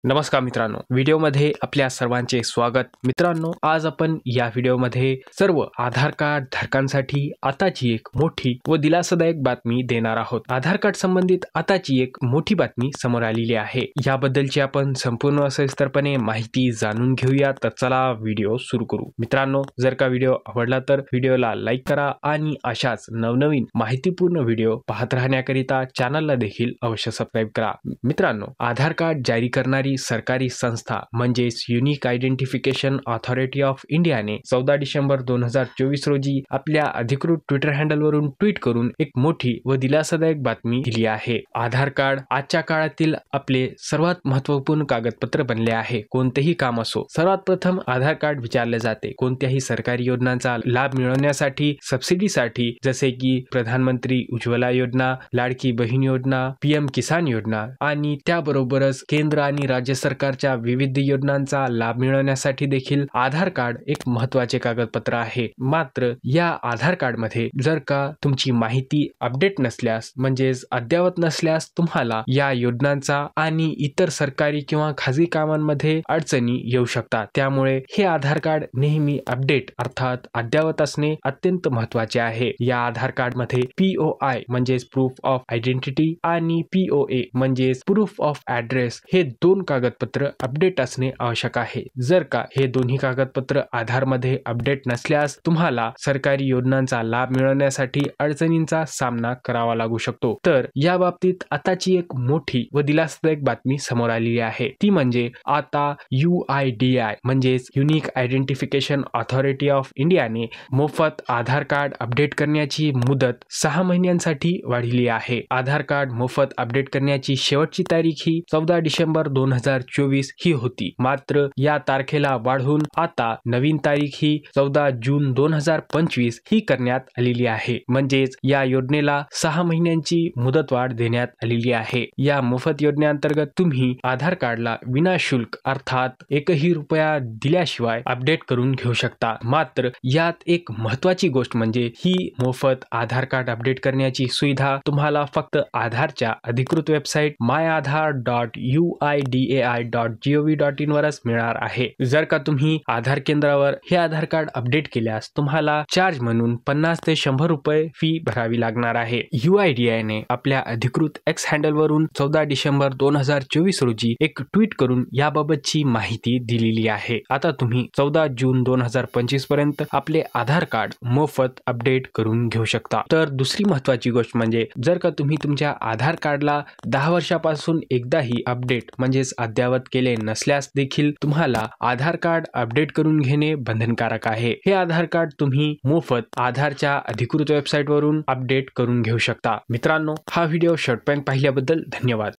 नमस्कार मित्रांनो, व्हिडिओमध्ये आपल्या सर्वांचे स्वागत। मित्रांनो, आज आपण या व्हिडिओमध्ये सर्व आधार कार्ड धारकांसाठी आताची एक मोठी व दिलासादायक बातमी देणार आहोत। आधार कार्ड संबंधित आताची एक मोठी बातमी समोर आलेली आहे। याबद्दलची आपण संपूर्ण सविस्तरपणे माहिती जाणून घेऊया। तर चला व्हिडिओ सुरू करू। मित्रांनो, जर का व्हिडिओ आवडला तर व्हिडिओला लाईक करा आणि अशाच नवनवीन माहितीपूर्ण व्हिडिओ पाहत राहण्याकरिता चॅनलला देखील अवश्य सबस्क्राईब करा। मित्रांनो, आधार कार्ड जारी करणारी सरकारी संस्था म्हणजेच युनिक आयडेंटिफिकेशन अथॉरिटी ऑफ इंडियाने 14 डिसेंबर 2024 रोजी आपल्या अधिकृत ट्विटर हँडलवरून ट्विट करून एक मोठी व दिलासादायक बातमी दिली आहे। आधार कार्ड आजच्या काळातील आपले सर्वात महत्त्वपूर्ण कागदपत्र बनले आहे। कोणतेही काम असो, सर्वात प्रथम आधार कार्ड विचारले जाते। कोणत्याही सरकारी योजनांचा लाभ मिळवण्यासाठी, सबसिडीसाठी, जसे की प्रधानमंत्री उज्ज्वला योजना, लाडकी बहीण योजना, पीएम किसान योजना आणि त्याबरोबरच केंद्र आणि राज्य सरकारच्या विविध योजनांचा लाभ मिळवण्यासाठी देखील आधार कार्ड एक महत्त्वाचे कागदपत्र आहे। मात्र या आधार कार्ड मध्ये जर का तुमची माहिती अपडेट नसल्यास म्हणजेच अद्ययावत नसल्यास तुम्हाला या योजनांचा आणि इतर सरकारी किंवा खाजगी कामांमध्ये अडचणी येऊ शकतात। त्यामुळे हे आधार कार्ड नेहमी अपडेट अर्थात अद्ययावत असणे अत्यंत महत्त्वाचे आहे। या आधार कार्ड मध्ये POI म्हणजेच प्रूफ ऑफ आयडेंटिटी आणि POA म्हणजेच प्रूफ ऑफ ऍड्रेस हे दोन कागदपत्र अपडेट असणे आवश्यक आहे। जर का हे दोन्ही कागदपत्र आधार मध्ये अपडेट नसल्यास तुम्हाला सरकारी योजनांचा लाभ मिळवण्यासाठी अडचणींचा सामना करावा लागू शकतो। तर या बाबतीत आताची एक मोठी व दिलासादायक बातमी समोर आलेली आहे। ती म्हणजे आता UIDAI म्हणजेच युनिक आयडेंटिफिकेशन अथॉरिटी ऑफ इंडियाने मोफत आधार कार्ड अपडेट करण्याची मुदत 6 महिन्यांसाठी वाढवली आहे। आधार कार्ड मोफत अपडेट करण्याची शेवटची तारीख ही 14 डिसेंबर 2024 ही होती। मात्र या तारखेला वाढवून आता नवीन तारीख ही 14 जून 2025 ही करण्यात आलेली आहे। म्हणजेच या योजनेला 6 महिन्यांची मुदतवाढ देण्यात आलेली आहे। या मोफत योजनेअंतर्गत तुम्ही आधार कार्डला विनाशुल्क अर्थात 1ही रुपया दिल्याशिवाय अपडेट करून घेऊ शकता। मात्र यात एक महत्त्वाची गोष्ट म्हणजे ही मोफत आधार कार्ड अपडेट करण्याची सुविधा तुम्हाला फक्त आधारच्या अधिकृत वेबसाईट myAadhar.uidai.gov.in वरच मिळणार आहे। जर का तुम्ही आधार केंद्रावर हे आधार कार्ड अपडेट केल्यास तुम्हाला चार्ज म्हणून 50 ते 100 रुपये फी भरावी लागणार आहे। UIDAI ने आपल्या अधिकृत X हँडलवरून 14 डिसेंबर 2024 रोजी एक ट्विट करून याबाबतची माहिती दिलेली आहे। आता तुम्ही 14 जून 2025 पर्यंत आपले आधार कार्ड मोफत अपडेट करून घेऊ शकता। तर दुसरी महत्त्वाची गोष्ट म्हणजे जर का तुम्ही तुमच्या आधार कार्डला 10 वर्षापासून एकदाही अपडेट म्हणजेच अद्ययावत केले नसल्यास देखील तुम्हाला आधार कार्ड अपडेट करून घेणे बंधनकारक आहे। हे आधार कार्ड तुम्ही मोफत आधारच्या अधिकृत वेबसाईट वरून अपडेट करून घेऊ शकता। मित्रांनो, हा व्हिडिओ शेवटपर्यंत पाहिल्याबद्दल धन्यवाद।